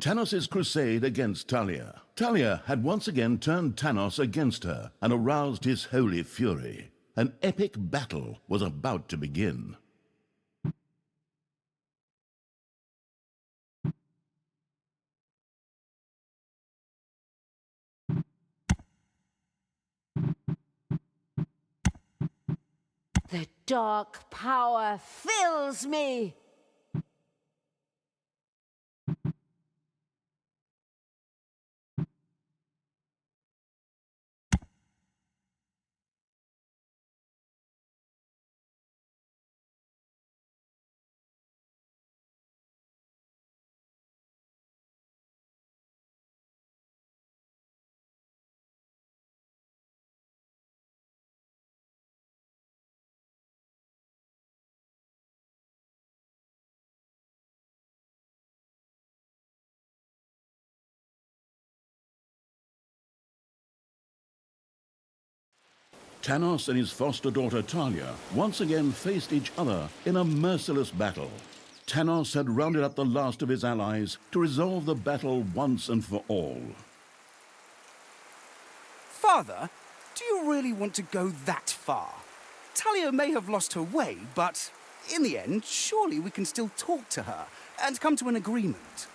Tanos' crusade against Thalya. Thalya had once again turned Tanos against her and aroused his holy fury. An epic battle was about to begin. The dark power fills me! Tanos and his foster daughter Thalya once again faced each other in a merciless battle. Tanos had rounded up the last of his allies to resolve the battle once and for all. Father, do you really want to go that far? Thalya may have lost her way, but in the end, surely we can still talk to her and come to an agreement.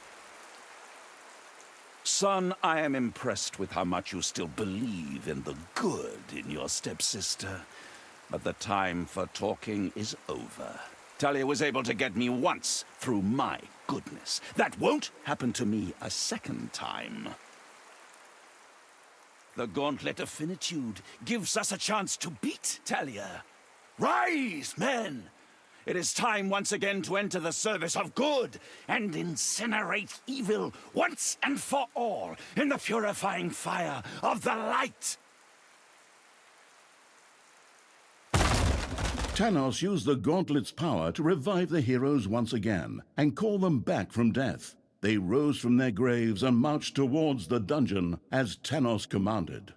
Son, I am impressed with how much you still believe in the good in your stepsister. But the time for talking is over. Thalya was able to get me once through my goodness. That won't happen to me a second time. The Gauntlet of Finitude gives us a chance to beat Thalya. Rise, men! It is time once again to enter the service of good and incinerate evil once and for all in the purifying fire of the light. Tanos used the Gauntlet's power to revive the heroes once again and call them back from death. They rose from their graves and marched towards the dungeon as Tanos commanded.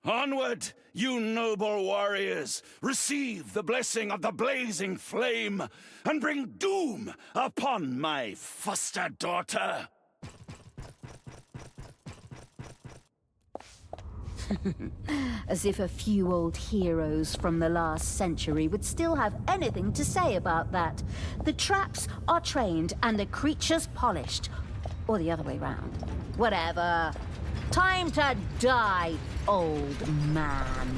Onward, you noble warriors! Receive the blessing of the blazing flame and bring doom upon my foster daughter! As if a few old heroes from the last century would still have anything to say about that. The traps are trained and the creatures polished. Or the other way round. Whatever. Time to die, old man.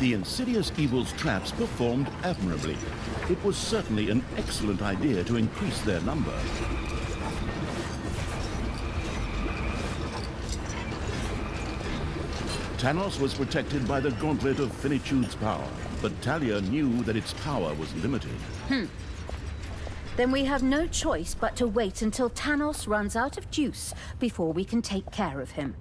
The insidious evil's traps performed admirably. It was certainly an excellent idea to increase their number. Tanos was protected by the Gauntlet of Finitude's power, but Thalya knew that its power was limited. Then we have no choice but to wait until Tanos runs out of juice before we can take care of him.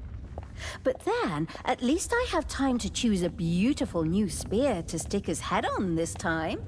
But then, at least I have time to choose a beautiful new spear to stick his head on this time.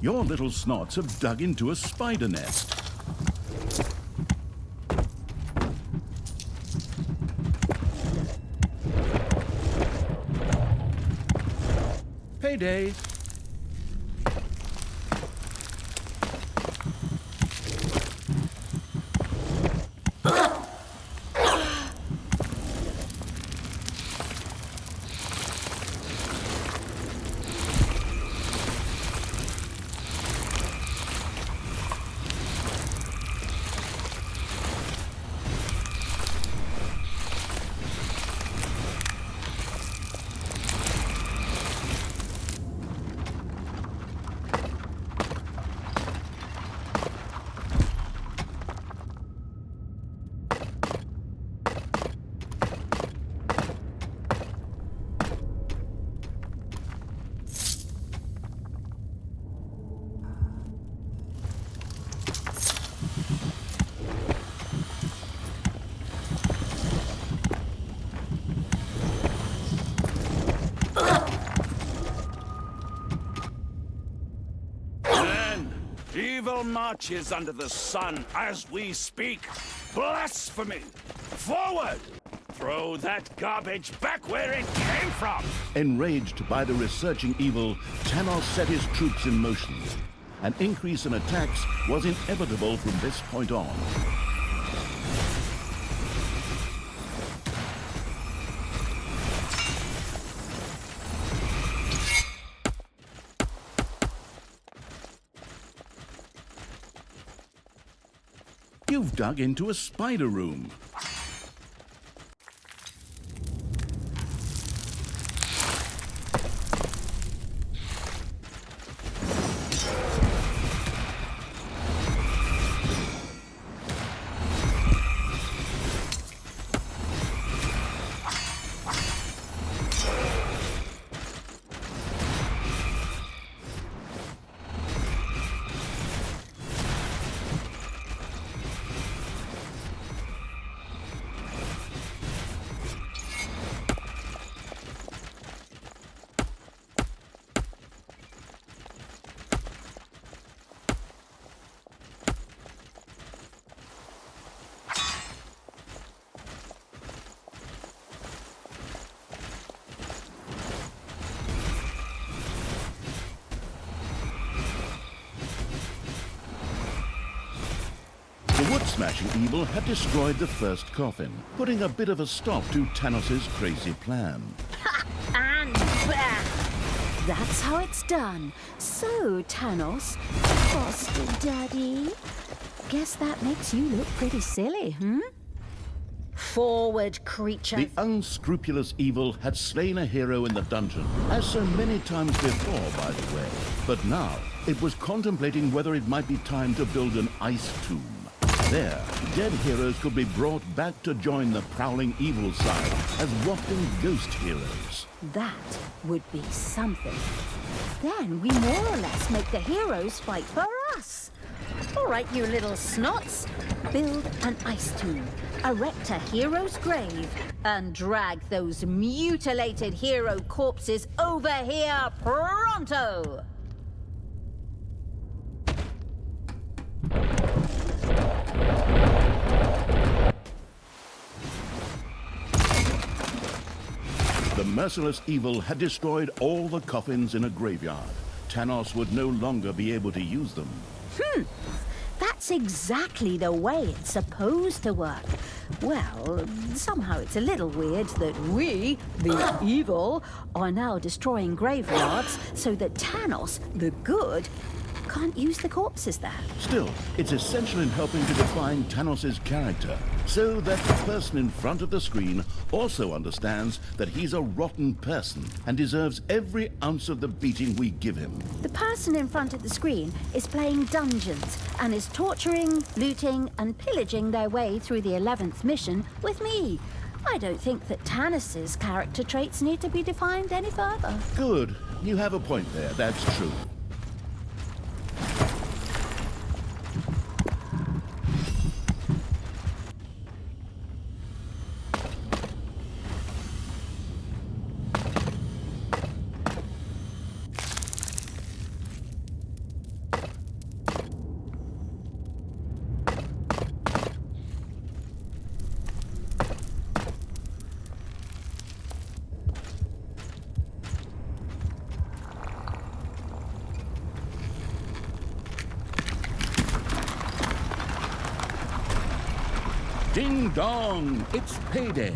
Your little snots have dug into a spider nest. Payday. Evil marches under the sun as we speak. Blasphemy! Forward! Throw that garbage back where it came from! Enraged by the resurging evil, Tanos set his troops in motion. An increase in attacks was inevitable from this point on. You've dug into a spider room. The wood-smashing evil had destroyed the first coffin, putting a bit of a stop to Tanos' crazy plan. And bam! That's how it's done. So, Tanos, foster daddy, guess that makes you look pretty silly, hmm? Forward, creature. The unscrupulous evil had slain a hero in the dungeon, as so many times before, by the way. But now, it was contemplating whether it might be time to build an ice tomb. There, dead heroes could be brought back to join the prowling evil side as wafting ghost heroes. That would be something. Then we more or less make the heroes fight for us. All right, you little snots. Build an ice tomb, erect a hero's grave, and drag those mutilated hero corpses over here pronto! The merciless evil had destroyed all the coffins in a graveyard. Tanos would no longer be able to use them. That's exactly the way it's supposed to work. Well, somehow it's a little weird that we, the evil, are now destroying graveyards so that Tanos, the good, can't use the corpses there. Still, it's essential in helping to define Tanos' character, so that the person in front of the screen also understands that he's a rotten person and deserves every ounce of the beating we give him. The person in front of the screen is playing dungeons and is torturing, looting, and pillaging their way through the 11th mission with me. I don't think that Tanos' character traits need to be defined any further. Good. You have a point there, that's true. Ding dong! It's payday!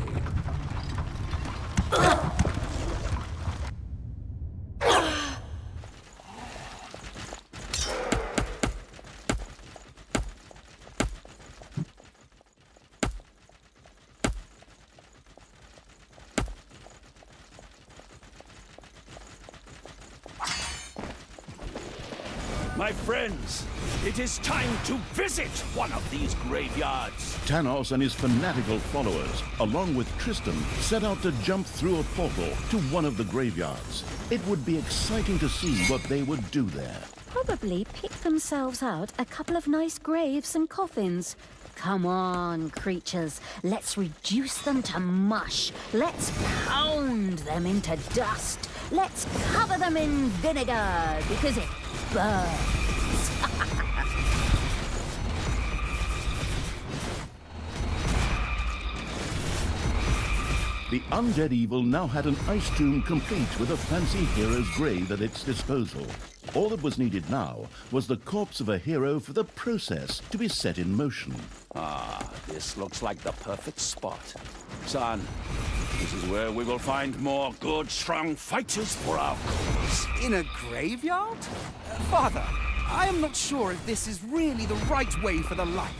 My friends, it is time to visit one of these graveyards. Tanos and his fanatical followers, along with Tristan, set out to jump through a portal to one of the graveyards. It would be exciting to see what they would do there. Probably pick themselves out a couple of nice graves and coffins. Come on, creatures. Let's reduce them to mush. Let's pound them into dust. Let's cover them in vinegar because it burns. The undead evil now had an ice tomb complete with a fancy hero's grave at its disposal. All that was needed now was the corpse of a hero for the process to be set in motion. Ah, this looks like the perfect spot. Son, this is where we will find more good, strong fighters for our cause. In a graveyard? Father, I am not sure if this is really the right way for the light.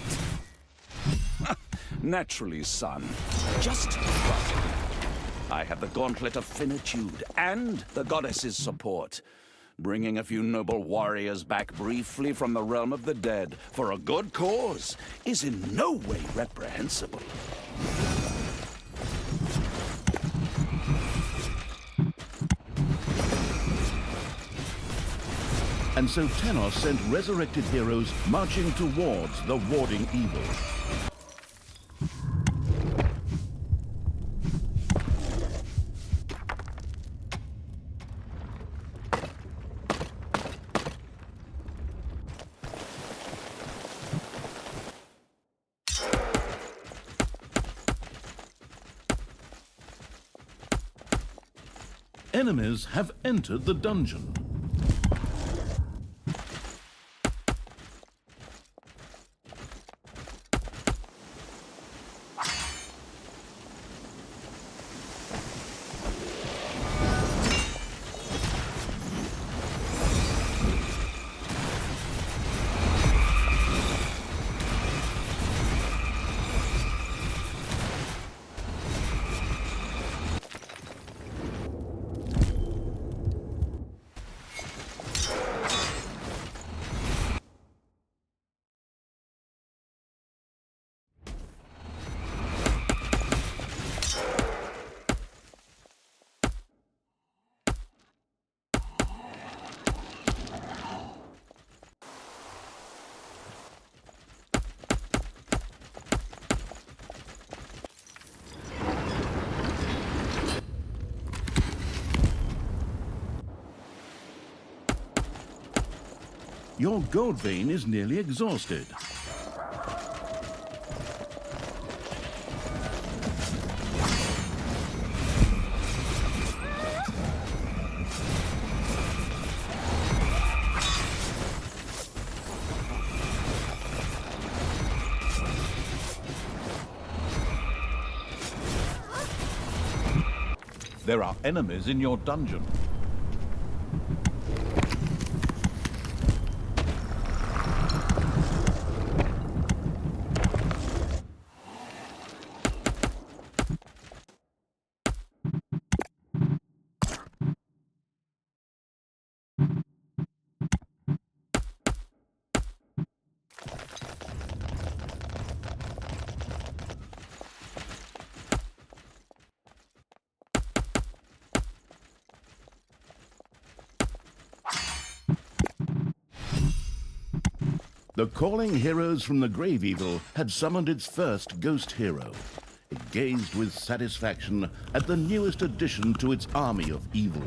Naturally, son. Just trust me. I have the Gauntlet of Finitude and the Goddess's support. Bringing a few noble warriors back briefly from the realm of the dead for a good cause is in no way reprehensible. And so Tanos sent resurrected heroes marching towards the warding evil. Enemies have entered the dungeon. Your gold vein is nearly exhausted. There are enemies in your dungeon. The calling heroes from the grave evil had summoned its first ghost hero. It gazed with satisfaction at the newest addition to its army of evil.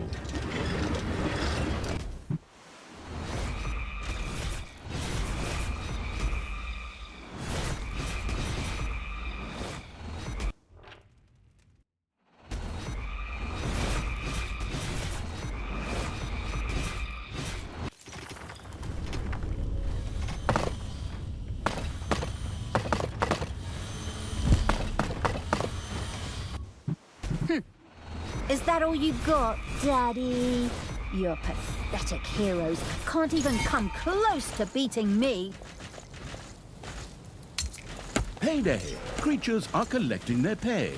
Is that all you got, Daddy? Your pathetic heroes can't even come close to beating me. Payday! Creatures are collecting their pay.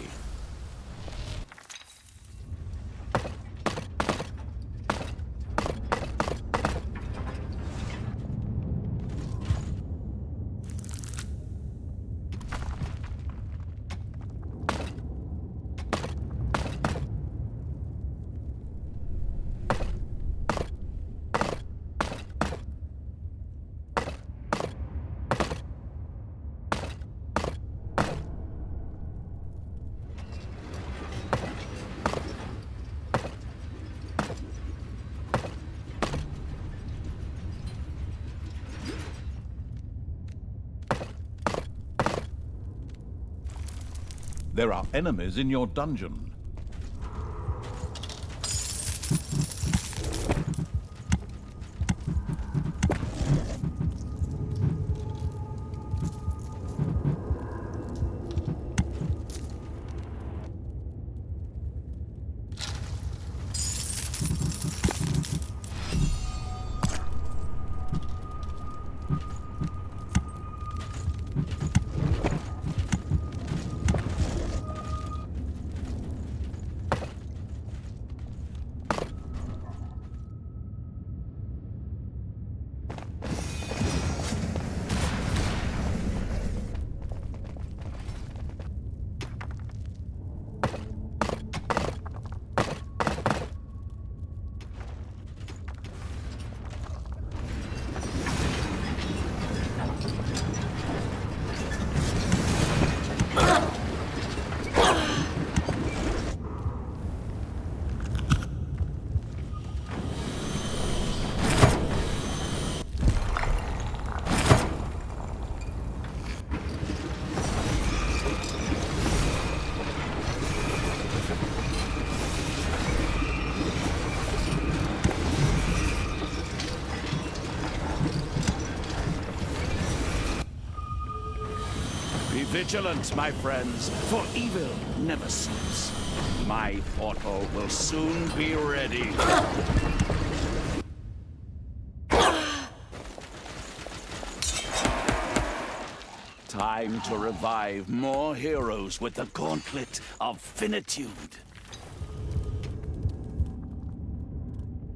There are enemies in your dungeon. Be vigilant, my friends, for evil never sleeps. My portal will soon be ready. Time to revive more heroes with the Gauntlet of Finitude.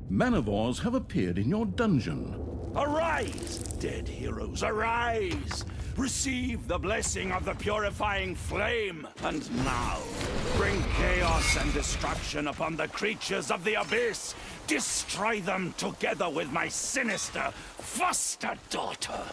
Manivores have appeared in your dungeon. Arise, dead heroes, arise! Receive the blessing of the purifying flame, and now bring chaos and destruction upon the creatures of the abyss. Destroy them together with my sinister foster daughter.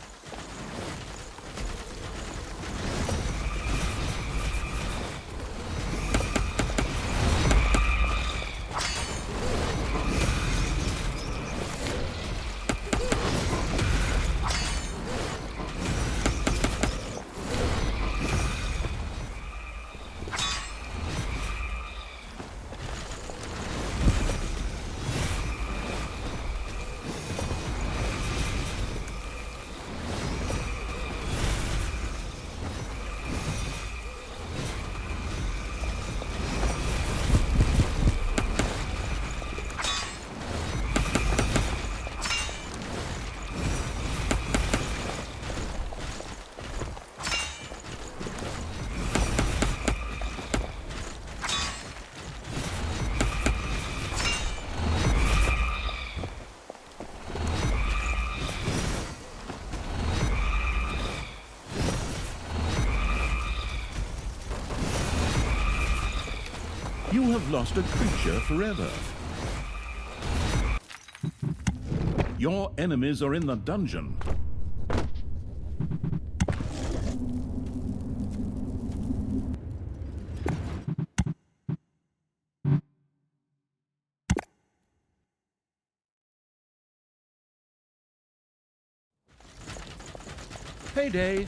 You have lost a creature forever. Your enemies are in the dungeon. Payday!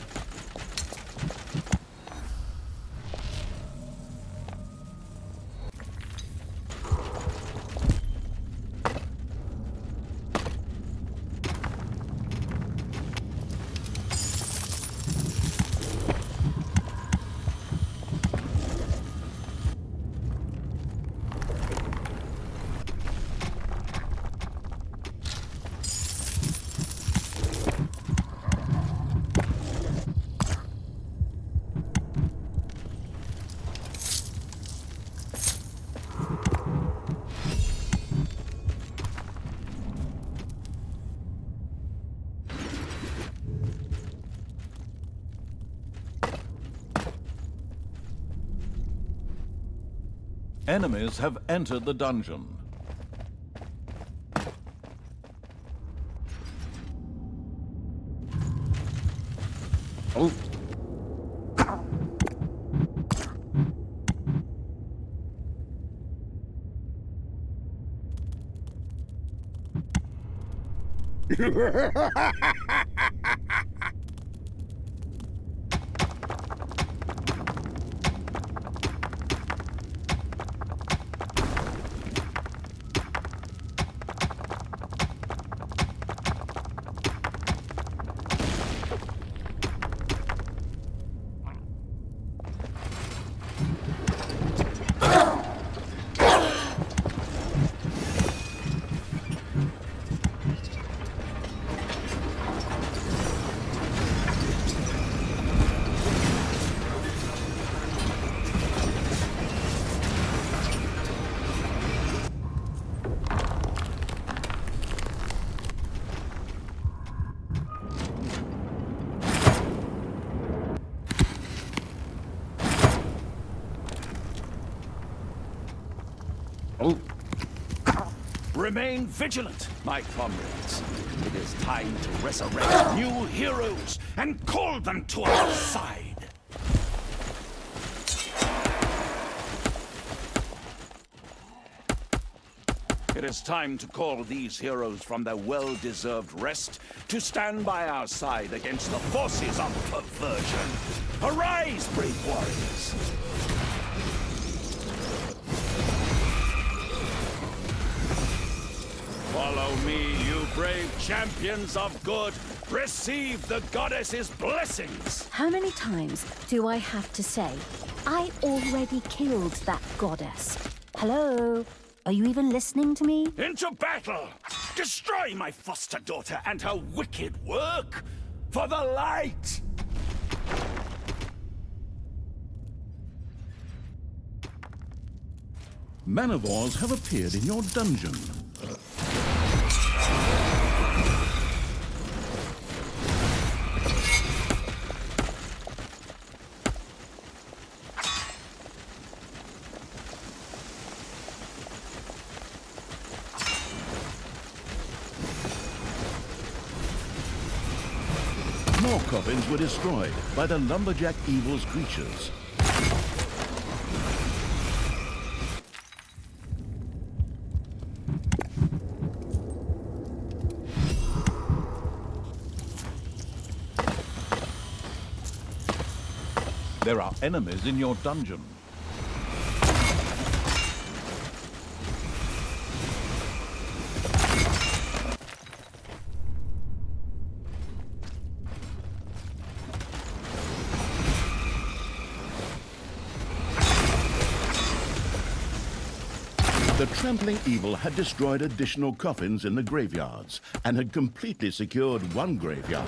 Enemies have entered the dungeon. Oh. Oh. Remain vigilant, my comrades. It is time to resurrect new heroes and call them to our side. It is time to call these heroes from their well-deserved rest to stand by our side against the forces of perversion. Arise, brave warriors! Follow me, you brave champions of good. Receive the goddess's blessings. How many times do I have to say, I already killed that goddess? Hello? Are you even listening to me? Into battle! Destroy my foster daughter and her wicked work! For the light! Manivores have appeared in your dungeon. More coffins were destroyed by the lumberjack evil's creatures. There are enemies in your dungeon. The trampling evil had destroyed additional coffins in the graveyards and had completely secured one graveyard.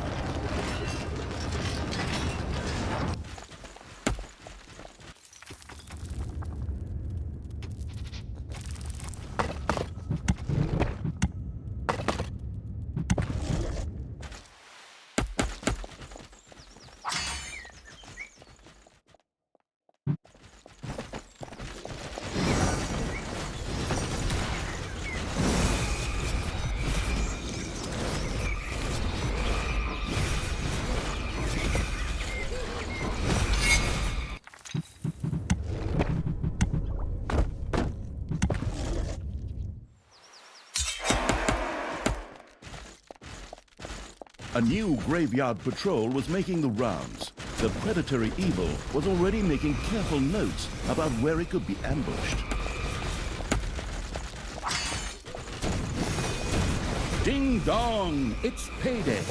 A new graveyard patrol was making the rounds. The predatory evil was already making careful notes about where it could be ambushed. Ding dong! It's payday!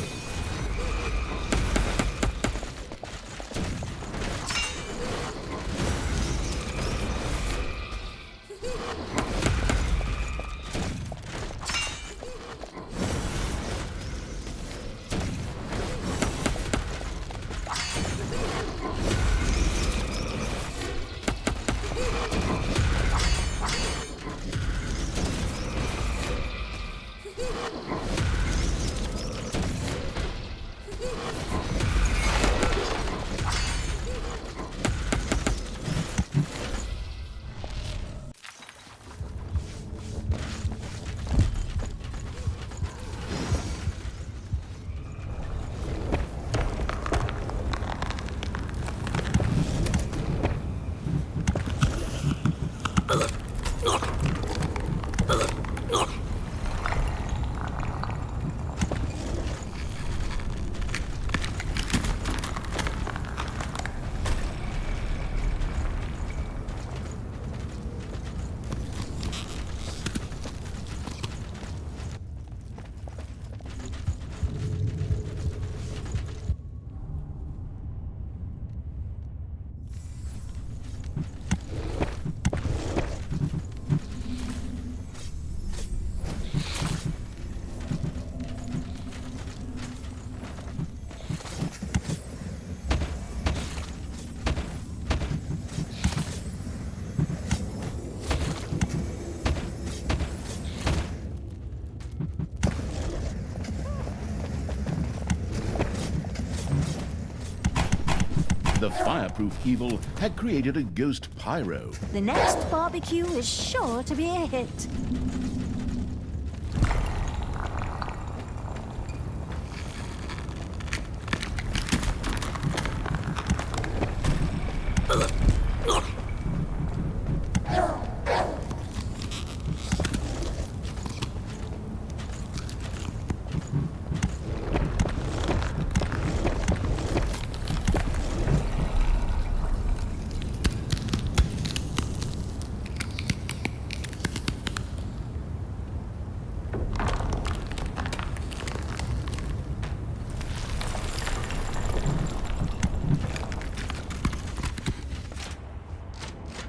the fireproof evil had created a ghost pyro. The next barbecue is sure to be a hit.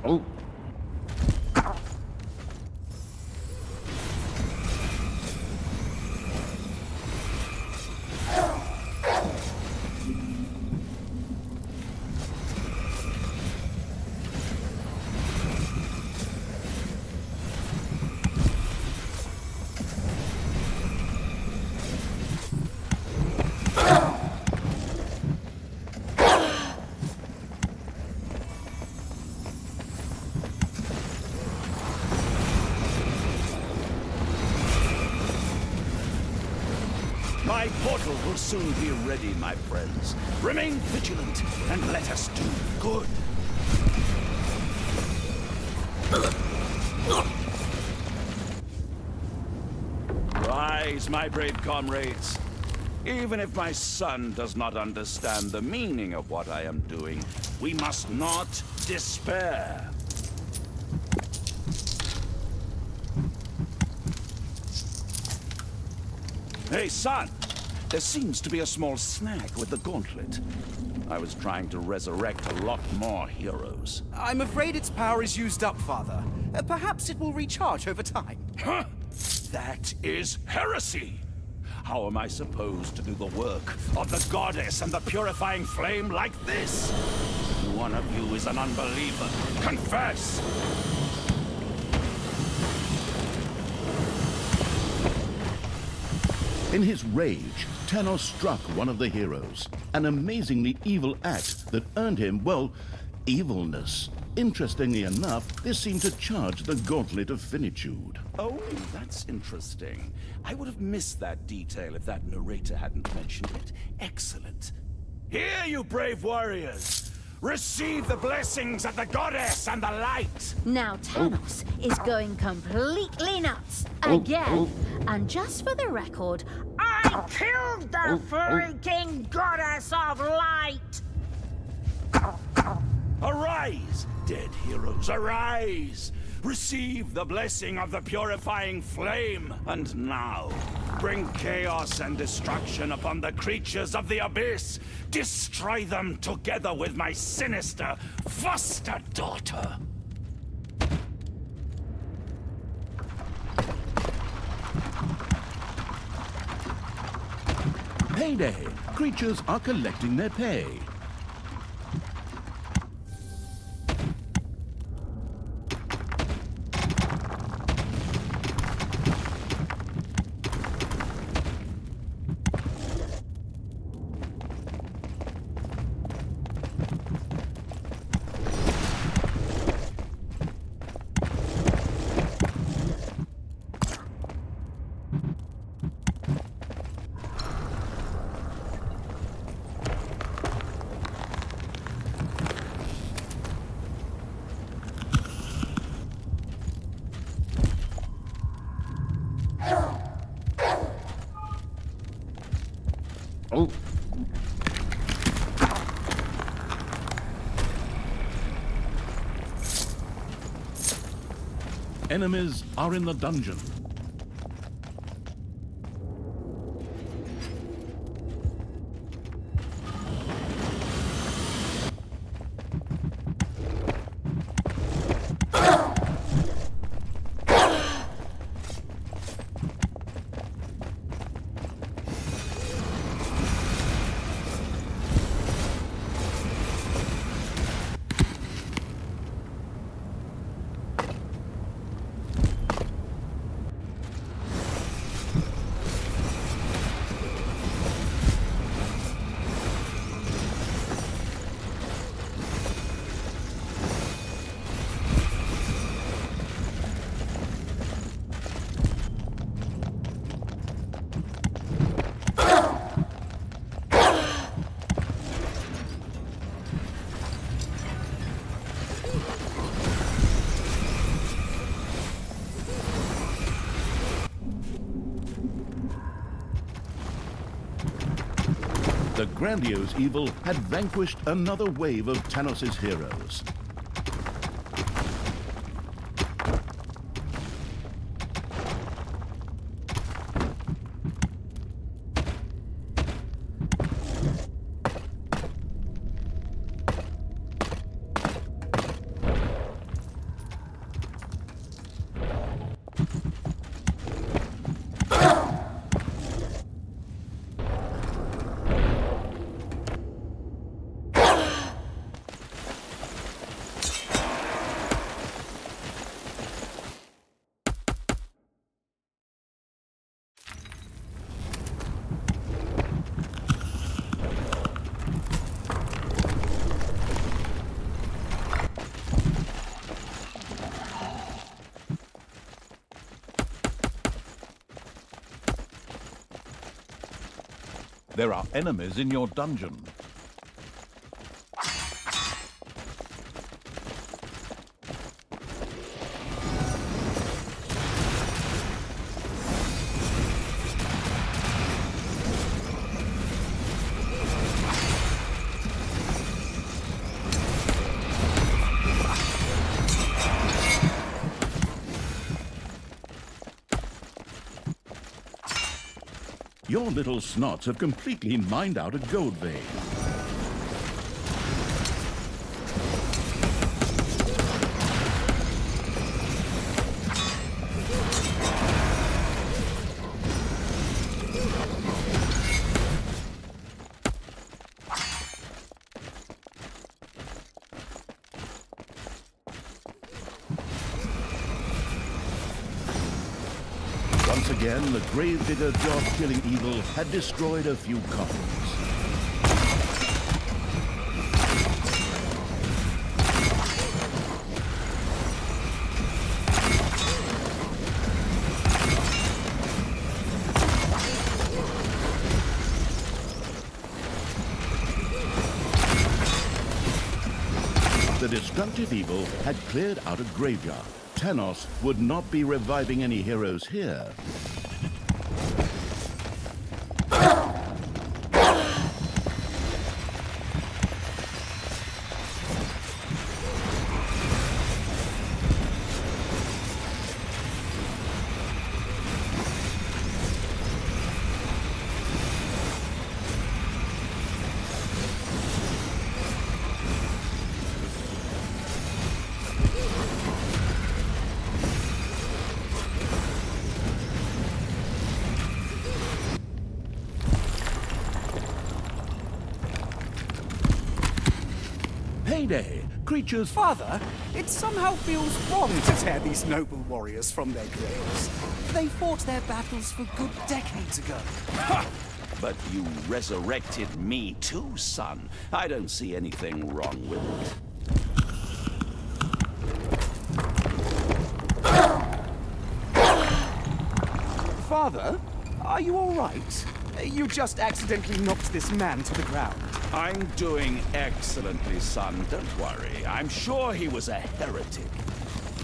Oh. My portal will soon be ready, my friends. Remain vigilant and let us do good. Rise, my brave comrades. Even if my son does not understand the meaning of what I am doing, we must not despair. Hey, son! There seems to be a small snag with the gauntlet. I was trying to resurrect a lot more heroes. I'm afraid its power is used up, Father. Perhaps it will recharge over time. Huh? That is heresy! How am I supposed to do the work of the goddess and the purifying flame like this? One of you is an unbeliever. Confess! In his rage, Tanos struck one of the heroes. An amazingly evil act that earned him, well, evilness. Interestingly enough, this seemed to charge the gauntlet of finitude. Oh, that's interesting. I would have missed that detail if that narrator hadn't mentioned it. Excellent. Here, you brave warriors! Receive the blessings of the goddess and the light! Now Tanos is going completely nuts again. And just for the record, I killed the freaking goddess of light! Arise, dead heroes, arise! Receive the blessing of the purifying flame! And now, bring chaos and destruction upon the creatures of the abyss! Destroy them together with my sinister foster daughter! Payday! Creatures are collecting their pay. Oh. Enemies are in the dungeon. The grandiose evil had vanquished another wave of Tanos' heroes. There are enemies in your dungeon. Your little snots have completely mined out a gold vein. Once again, the gravedigger job-killing evil had destroyed a few coffins. The destructive evil had cleared out a graveyard. Tanos would not be reviving any heroes here. Heyday! Creatures... Father, it somehow feels wrong to tear these noble warriors from their graves. They fought their battles for good decades ago. Ha! But you resurrected me too, son. I don't see anything wrong with it. Father, are you all right? You just accidentally knocked this man to the ground. I'm doing excellently, son. Don't worry. I'm sure he was a heretic.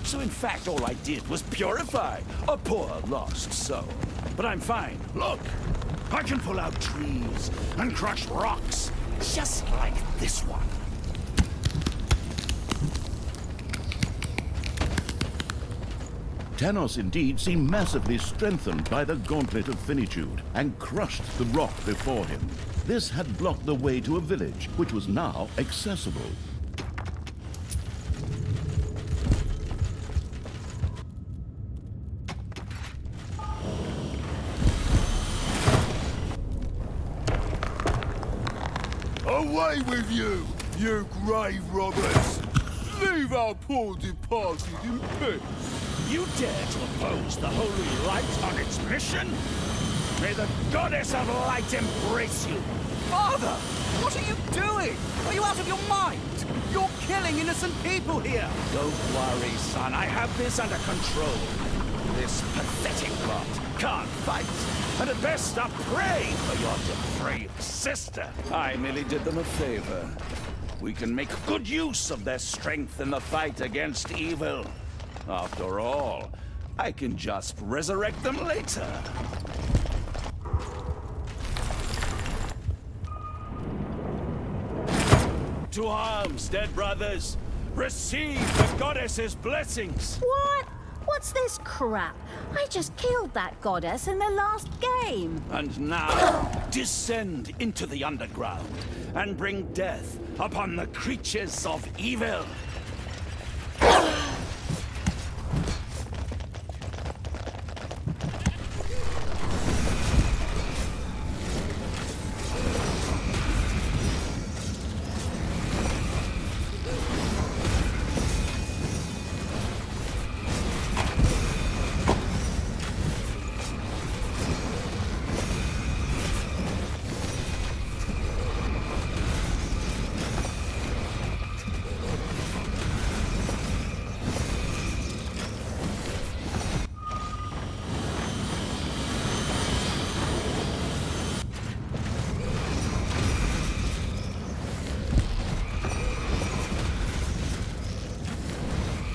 So in fact, all I did was purify a poor lost soul. But I'm fine. Look, I can pull out trees and crush rocks, just like this one. Tanos indeed seemed massively strengthened by the Gauntlet of Finitude and crushed the rock before him. This had blocked the way to a village, which was now accessible. Away with you, you grave robbers! Leave our poor departed in peace! You dare to oppose the holy light on its mission? May the goddess of light embrace you! Father, what are you doing? Are you out of your mind? You're killing innocent people here! Don't worry, son. I have this under control. This pathetic lot can't fight, and at best are prey for your depraved sister. I merely did them a favor. We can make good use of their strength in the fight against evil. After all, I can just resurrect them later. to arms, dead brothers. Receive the goddess's blessings. What? What's this crap? I just killed that goddess in the last game. And now, descend into the underground and bring death upon the creatures of evil.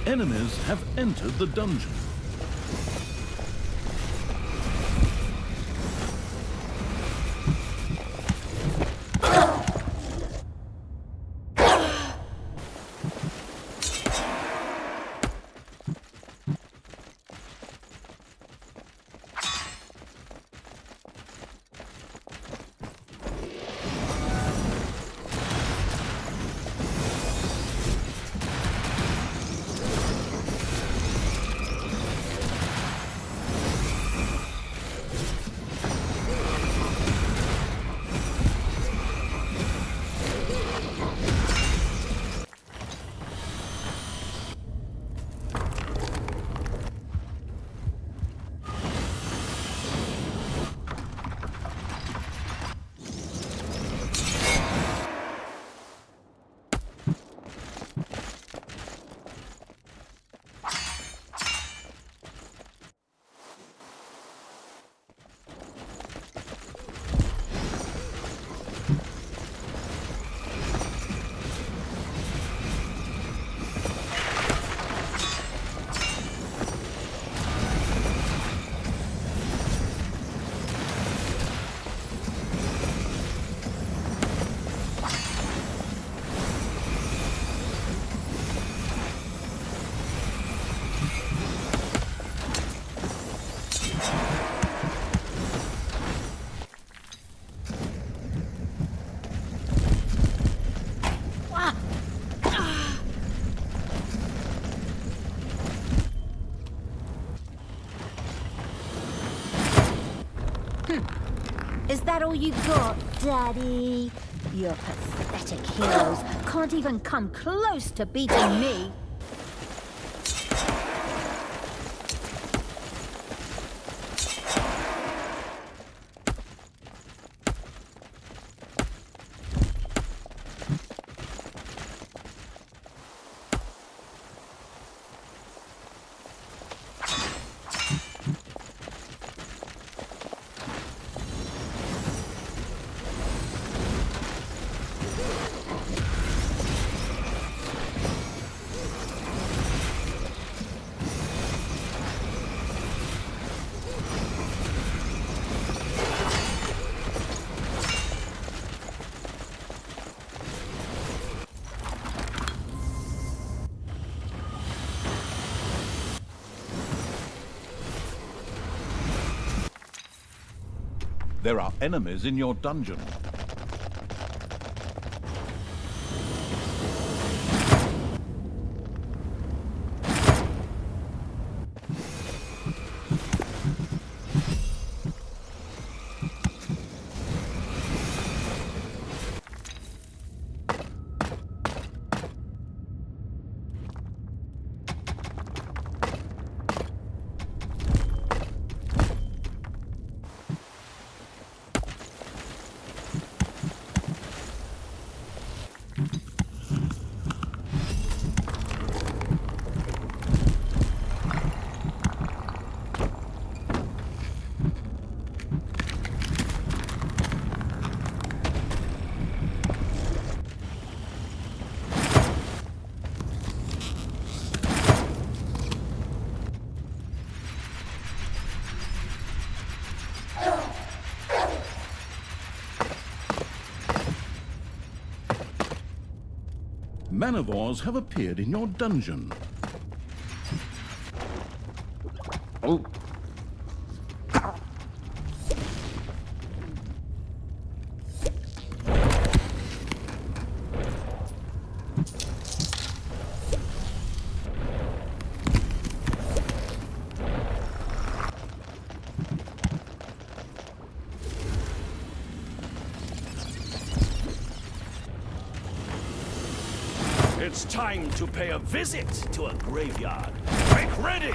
Enemies have entered the dungeon. Is that all you got, Daddy? Your pathetic heroes can't even come close to beating me. There are enemies in your dungeon. manivores have appeared in your dungeon. It's time to pay a visit to a graveyard. Make ready!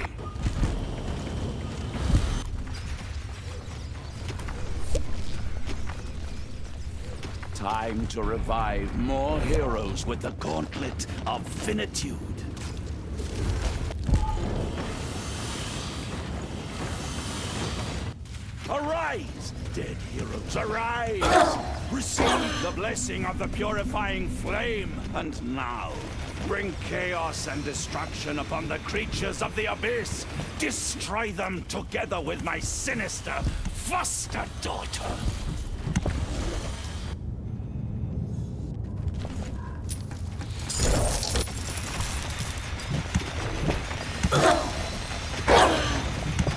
Time to revive more heroes with the Gauntlet of Finitude. Arise, dead heroes, arise! Receive the blessing of the purifying flame, and now bring chaos and destruction upon the creatures of the abyss. Destroy them together with my sinister foster daughter.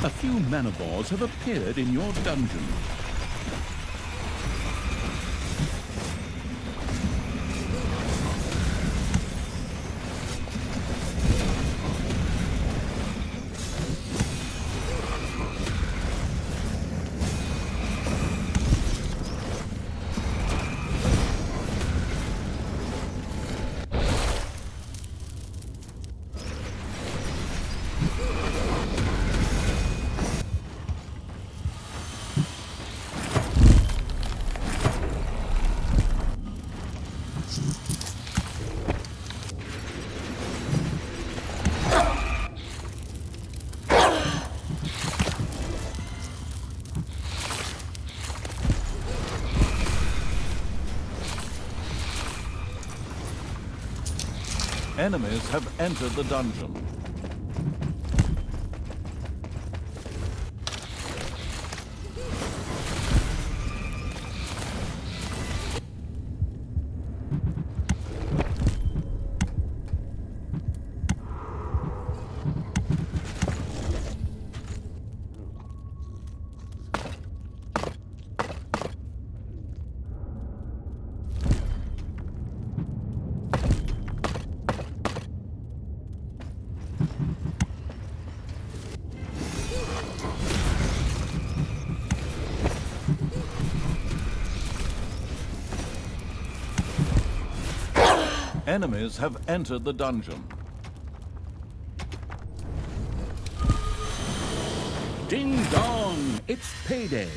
A few manivores have appeared in your dungeon. Enemies have entered the dungeon. Enemies have entered the dungeon. Ding dong! It's payday!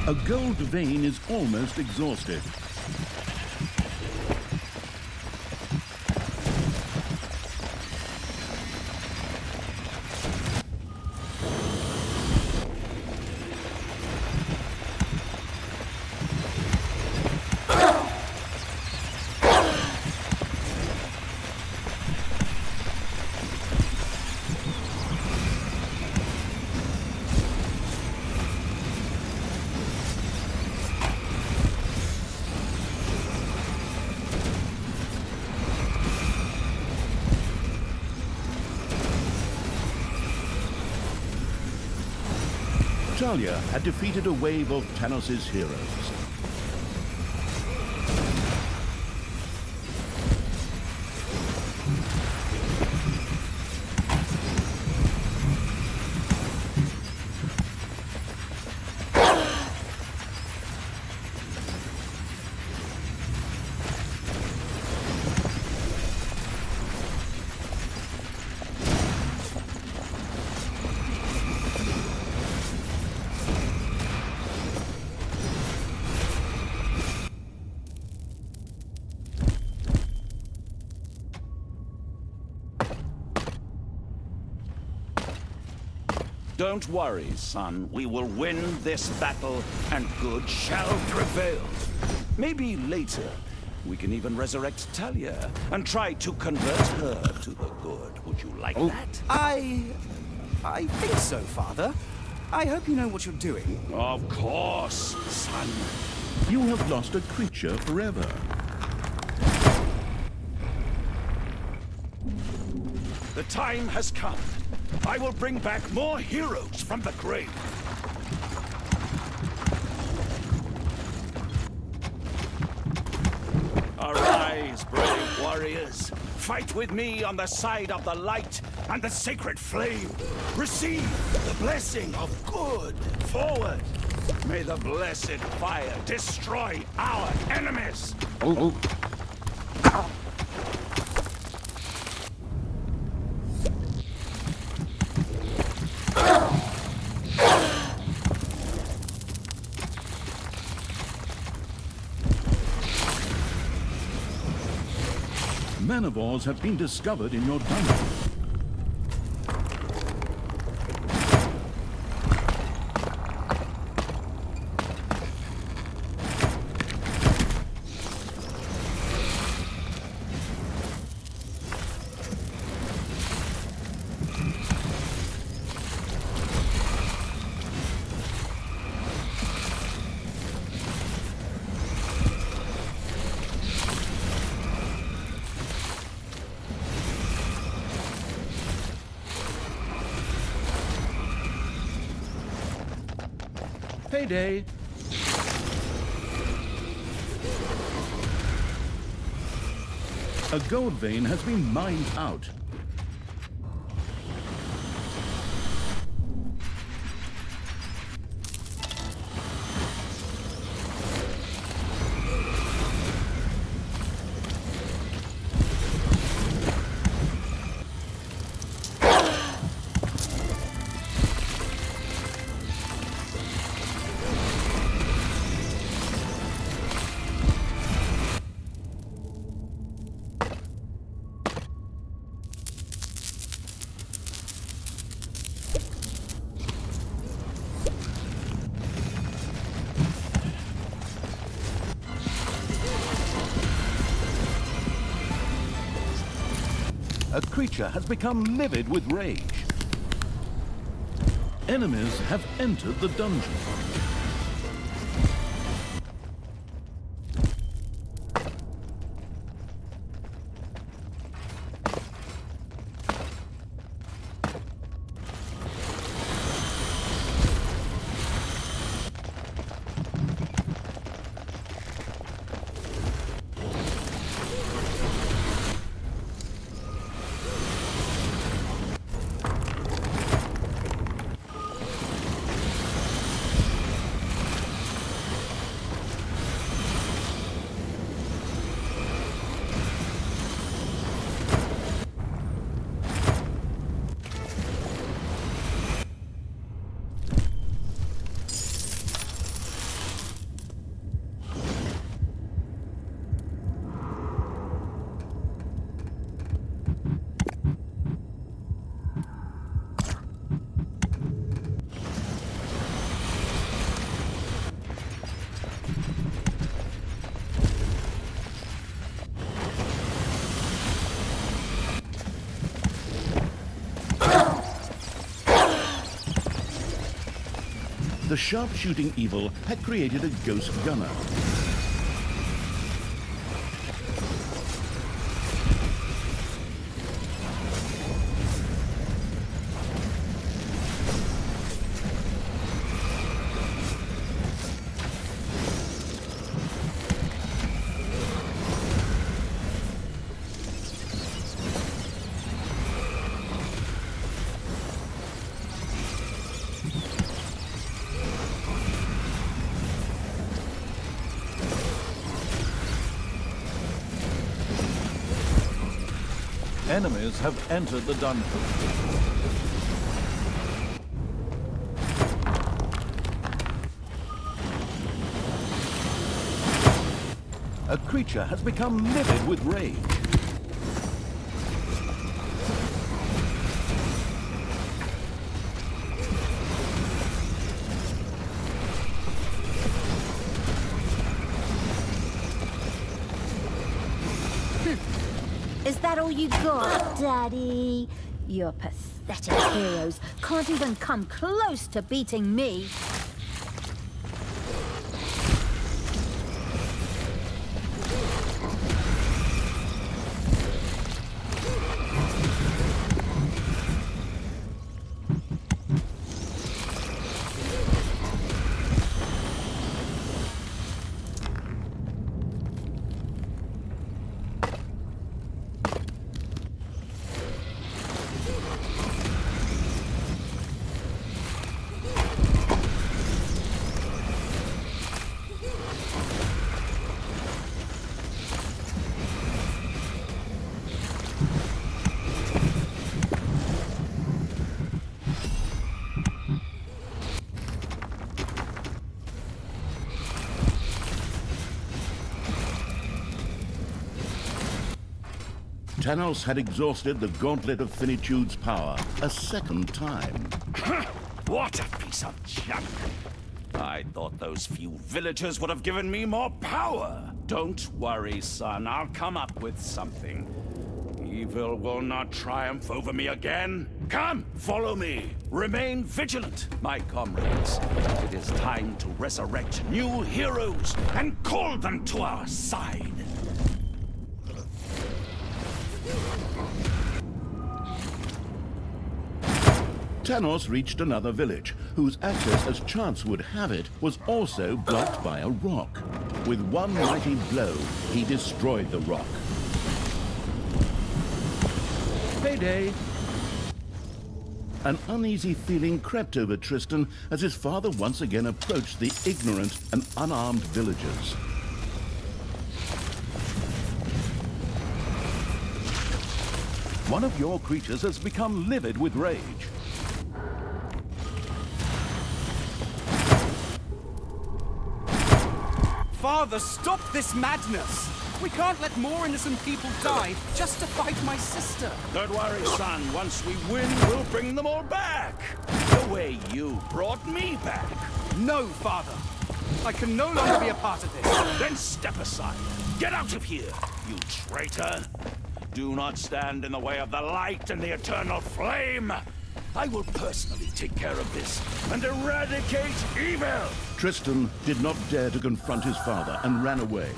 A gold vein is almost exhausted. Thalya had defeated a wave of Tanos' heroes. Don't worry, son. We will win this battle, and good shall prevail. Maybe later, we can even resurrect Thalya and try to convert her to the good. Would you like that? I think so, Father. I hope you know what you're doing. Of course, son. You have lost a creature forever. The time has come. I will bring back more heroes from the grave. Arise, brave warriors. Fight with me on the side of the light and the sacred flame. Receive the blessing of good. Forward. May the blessed fire destroy our enemies. Manivores have been discovered in your dungeon. Payday! A gold vein has been mined out. A creature has become livid with rage. Enemies have entered the dungeon. The sharpshooting evil had created a ghost gunner. Enemies have entered the dungeon. A creature has become livid with rage. Is that all you got, Daddy? Your pathetic heroes can't even come close to beating me. Tanos had exhausted the gauntlet of Finitude's power a second time. What a piece of junk! I thought those few villagers would have given me more power. Don't worry, son. I'll come up with something. Evil will not triumph over me again. Come, follow me. Remain vigilant, my comrades. It is time to resurrect new heroes and call them to our side. Tanos reached another village, whose access, as chance would have it, was also blocked by a rock. With one mighty blow, he destroyed the rock. Payday! An uneasy feeling crept over Tristan as his father once again approached the ignorant and unarmed villagers. One of your creatures has become livid with rage. Father, stop this madness! We can't let more innocent people die just to fight my sister. Don't worry, son. Once we win, we'll bring them all back. The way you brought me back. No, Father. I can no longer be a part of this. Then step aside. Get out of here, you traitor. Do not stand in the way of the light and the eternal flame. I will personally take care of this and eradicate evil. Tristan did not dare to confront his father and ran away.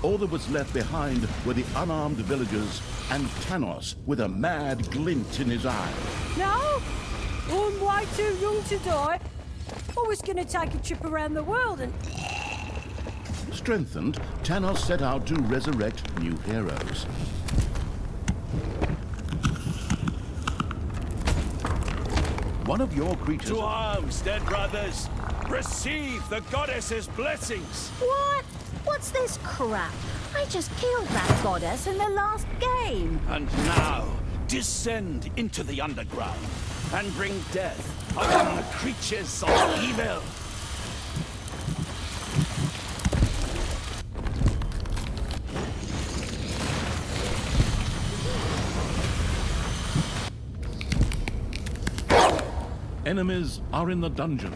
All that was left behind were the unarmed villagers and Tanos with a mad glint in his eye. No? I'm way too young to die. I was gonna take a trip around the world and... Strengthened, Tanos set out to resurrect new heroes. One of your creatures... To arms, dead brothers. Receive the goddess's blessings. What? What's this crap? I just killed that goddess in the last game. And now, descend into the underground and bring death upon the creatures of evil. Enemies are in the dungeon.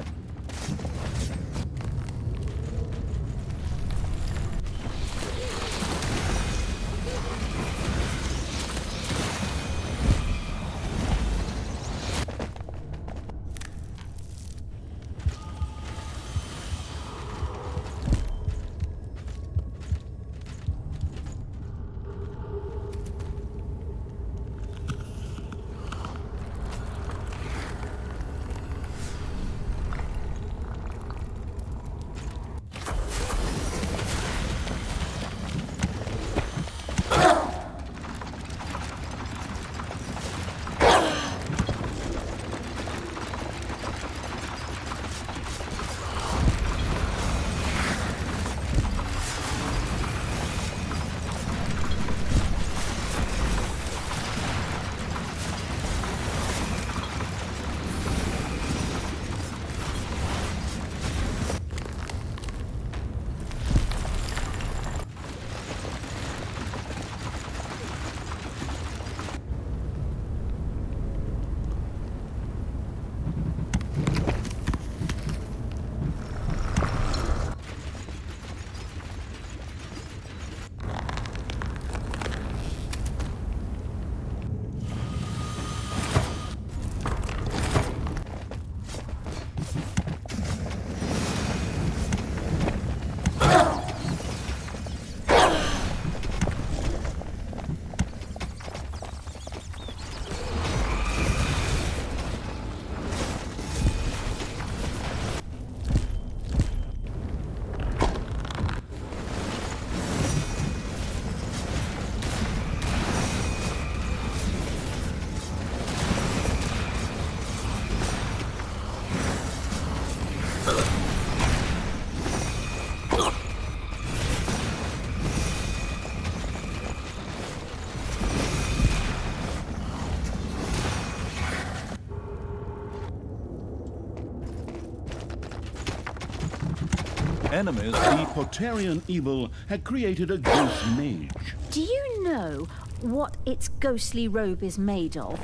Enemies The Potarian evil had created a ghost mage. Do you know what its ghostly robe is made of?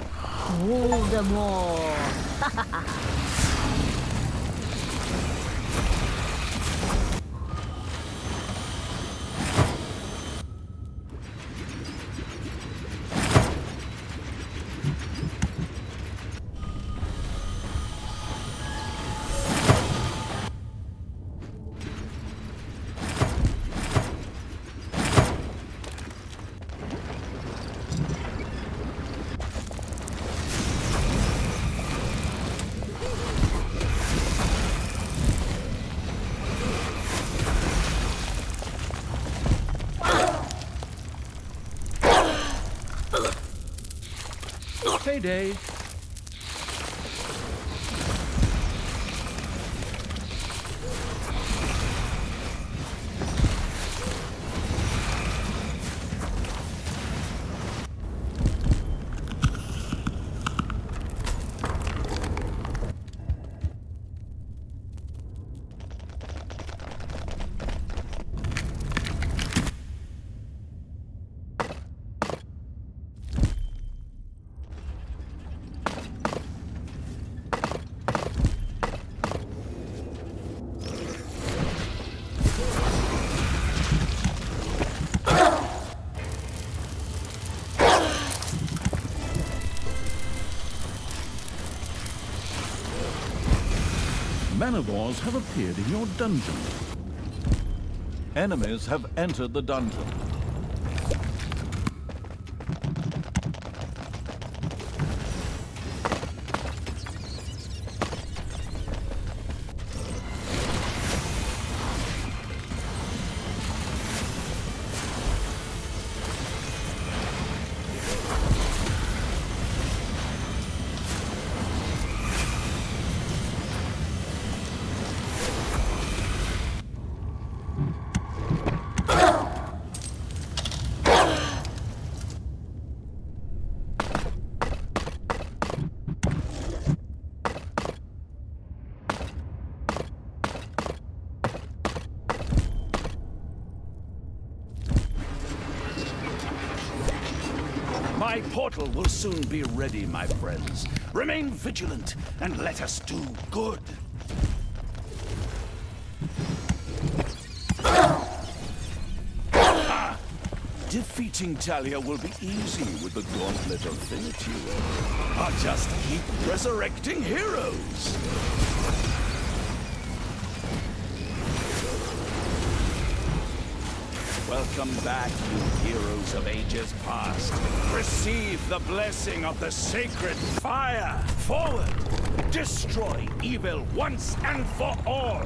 Voldemort! Payday. Manivores have appeared in your dungeon. Enemies have entered the dungeon. My portal will soon be ready, my friends. Remain vigilant and let us do good. Defeating Thalya will be easy with the Gauntlet of Finitude. I'll just keep resurrecting heroes. Welcome back, you heroes of ages past. Receive the blessing of the sacred fire. Forward! Destroy evil once and for all.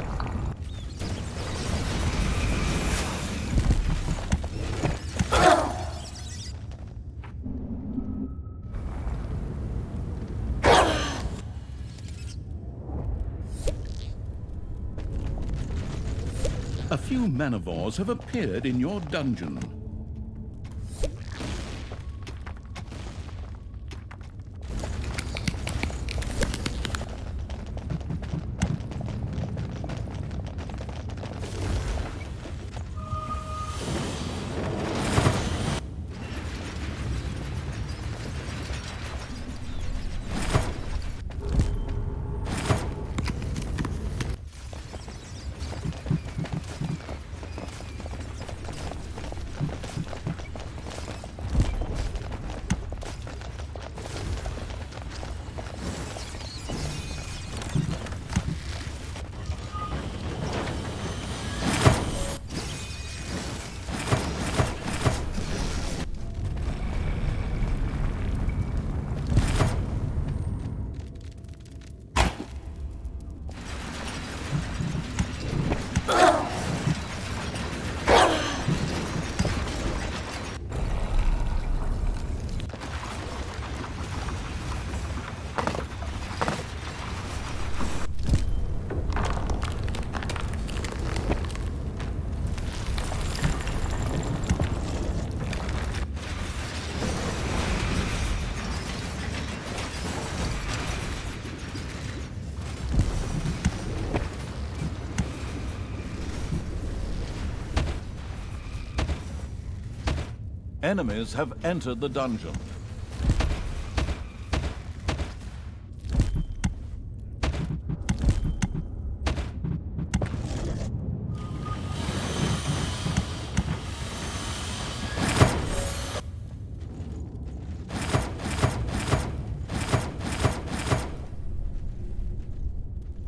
A few Manivores have appeared in your dungeon. Enemies have entered the dungeon.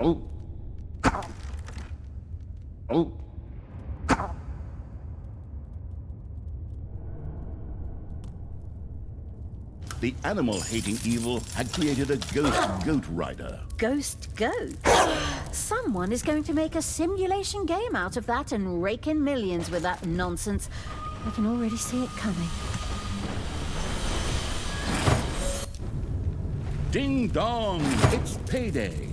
Oh. Oh. The animal-hating evil had created a ghost goat rider. Ghost goats? Someone is going to make a simulation game out of that and rake in millions with that nonsense. I can already see it coming. Ding dong! It's payday!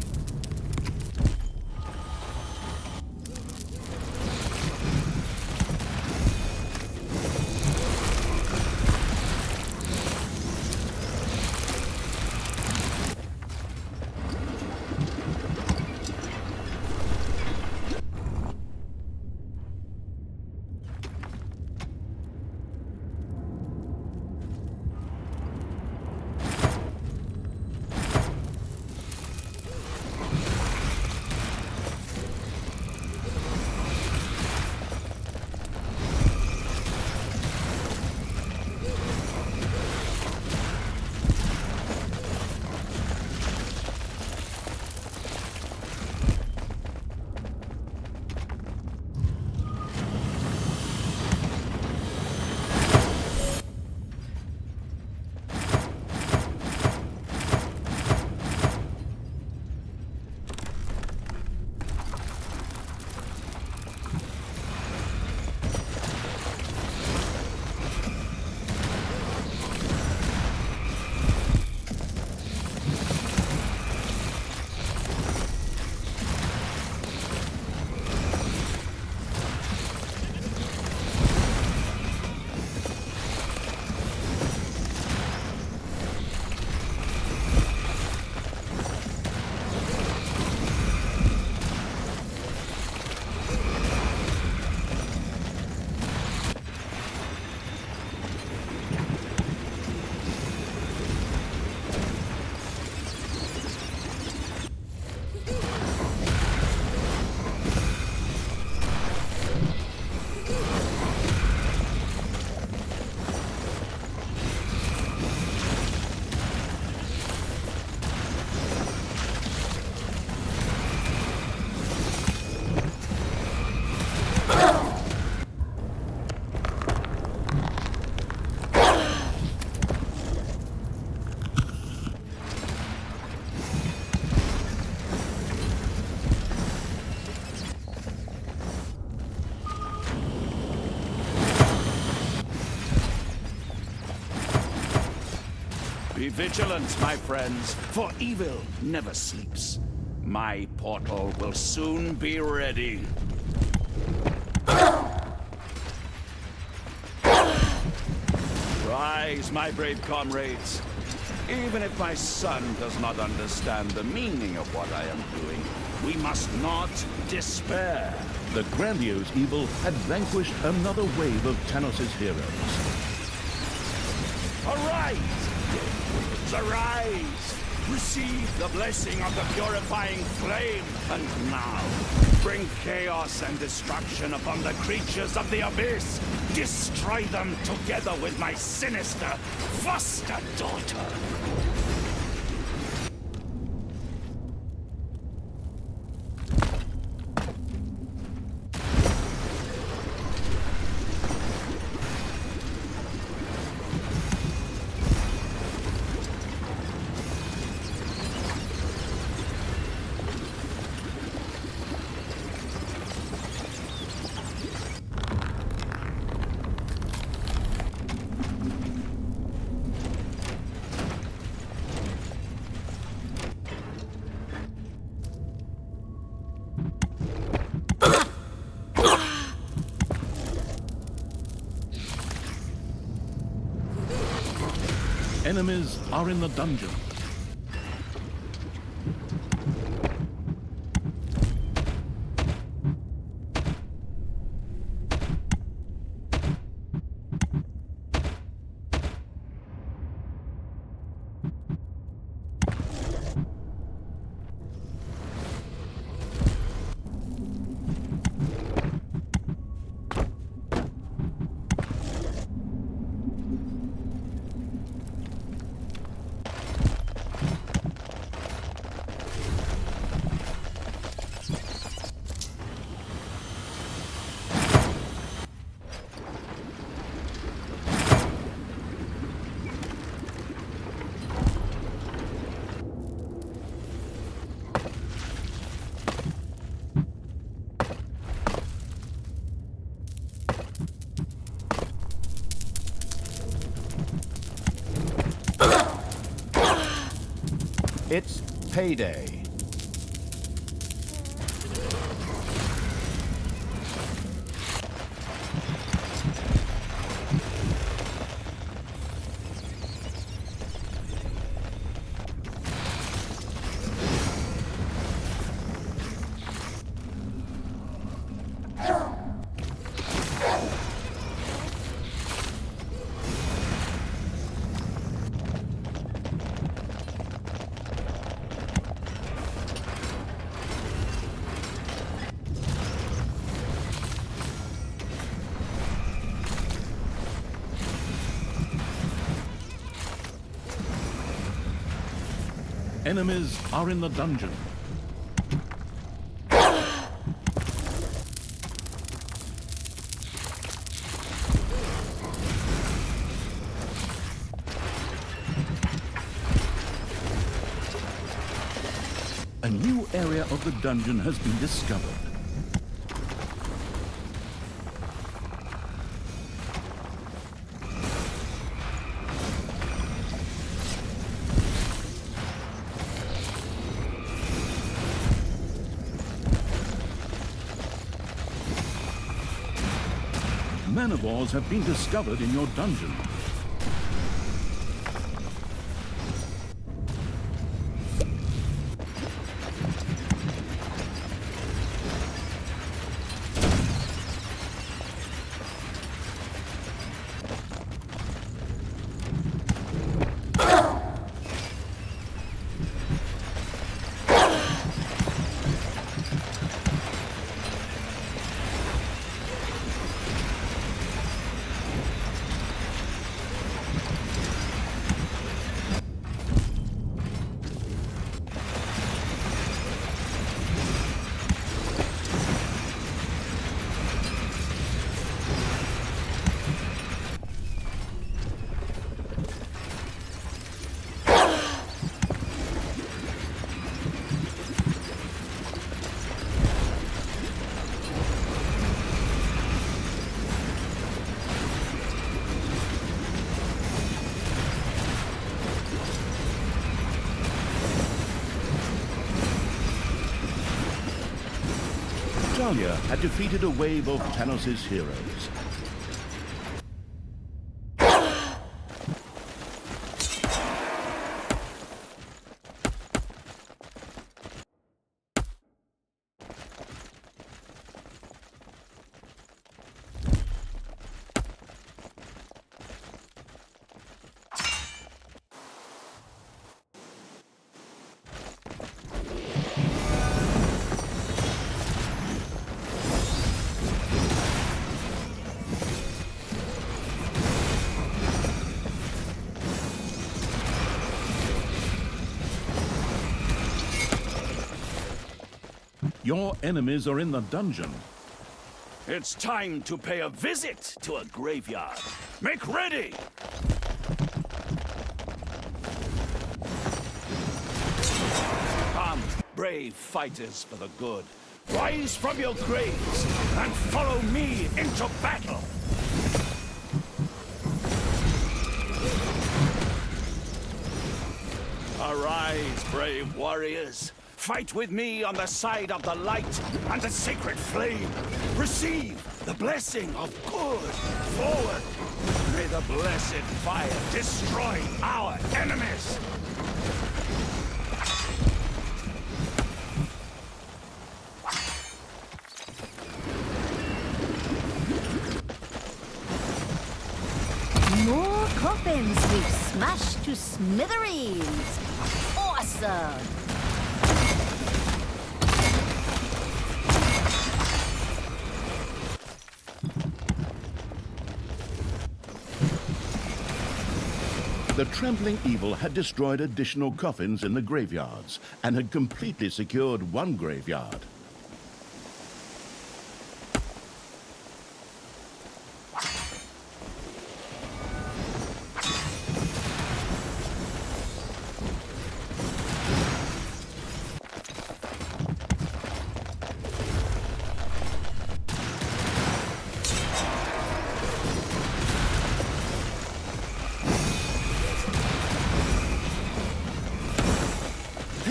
Be vigilant, my friends, for evil never sleeps. My portal will soon be ready. Rise, my brave comrades. Even if my son does not understand the meaning of what I am doing, we must not despair. The grandiose evil had vanquished another wave of Tanos' heroes. Arise! Arise! Receive the blessing of the purifying flame, and now bring chaos and destruction upon the creatures of the abyss. Destroy them together with my sinister foster daughter. Enemies are in the dungeon. It's payday. Enemies are in the dungeon. A new area of the dungeon has been discovered. Manivores have been discovered in your dungeon. Thalya had defeated a wave of Tanos' heroes. Your enemies are in the dungeon. It's time to pay a visit to a graveyard. Make ready! Come, brave fighters for the good. Rise from your graves and follow me into battle! Arise, brave warriors. Fight with me on the side of the light and the sacred flame. Receive the blessing of good. Forward. May the blessed fire destroy our enemies. More coffins we've smashed to smithereens. Awesome! The trampling evil had destroyed additional coffins in the graveyards and had completely secured one graveyard.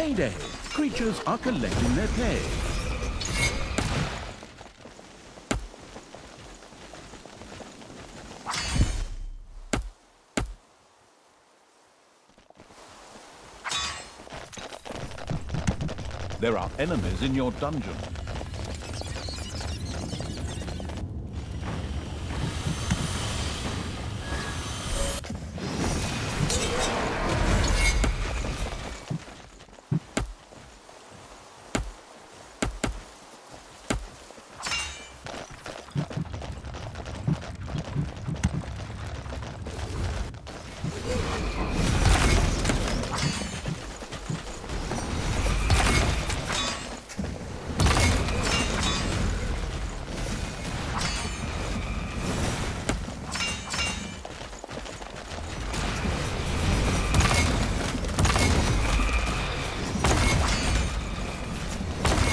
Payday! Creatures are collecting their pay. There are enemies in your dungeon.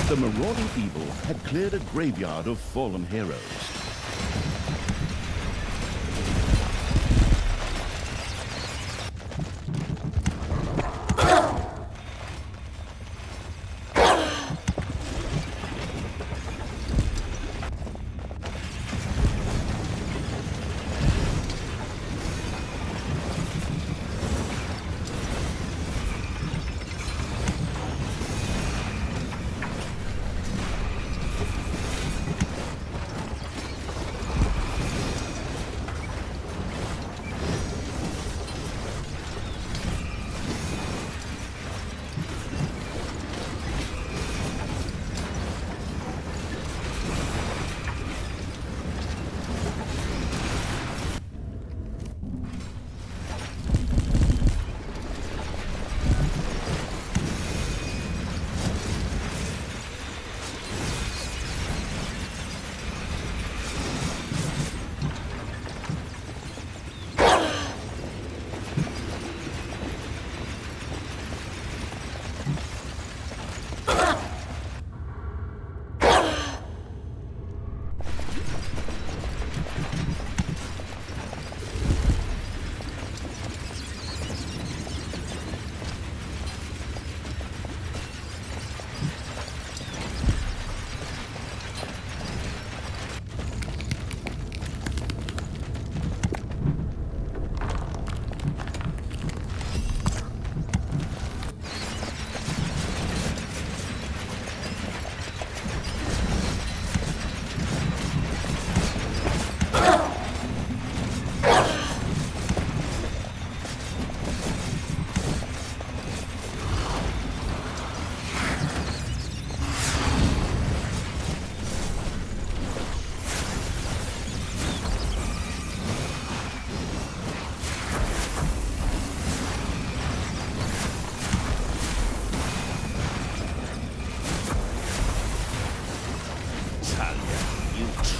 The marauding evil had cleared a graveyard of fallen heroes.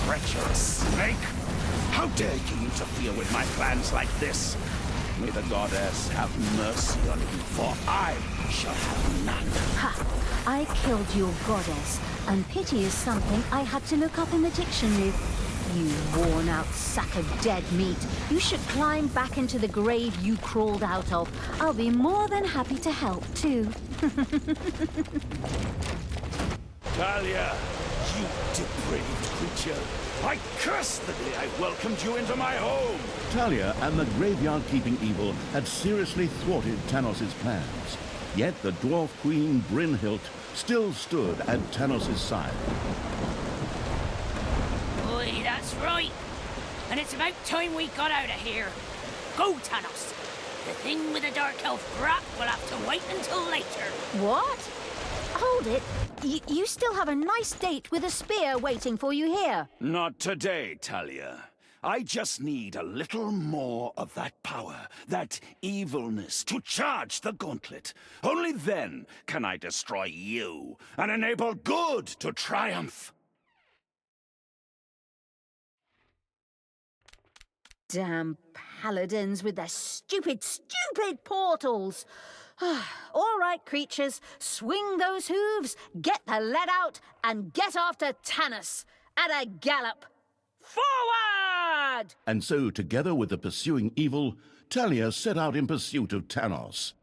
Treacherous snake! How dare you interfere with my plans like this? May the goddess have mercy on you, for I shall have none. Ha! I killed your goddess, and pity is something I had to look up in the dictionary. You worn-out sack of dead meat. You should climb back into the grave you crawled out of. I'll be more than happy to help, too. Thalya, you depraved creature! I curse the day I welcomed you into my home! Thalya and the graveyard-keeping evil had seriously thwarted Tanos' plans. Yet the dwarf queen Brynhild still stood at Tanos' side. Oi, that's right. And it's about time we got out of here. Go, Tanos. The thing with the Dark Elf brat will have to wait until later. What? Hold it. You still have a nice date with a spear waiting for you here. Not today, Thalya. I just need a little more of that power, that evilness, to charge the gauntlet. Only then can I destroy you and enable good to triumph. Damn paladins with their stupid portals. All right, creatures, swing those hooves, get the lead out, and get after Tanos at a gallop. Forward! And so, together with the pursuing evil, Thalya set out in pursuit of Tanos.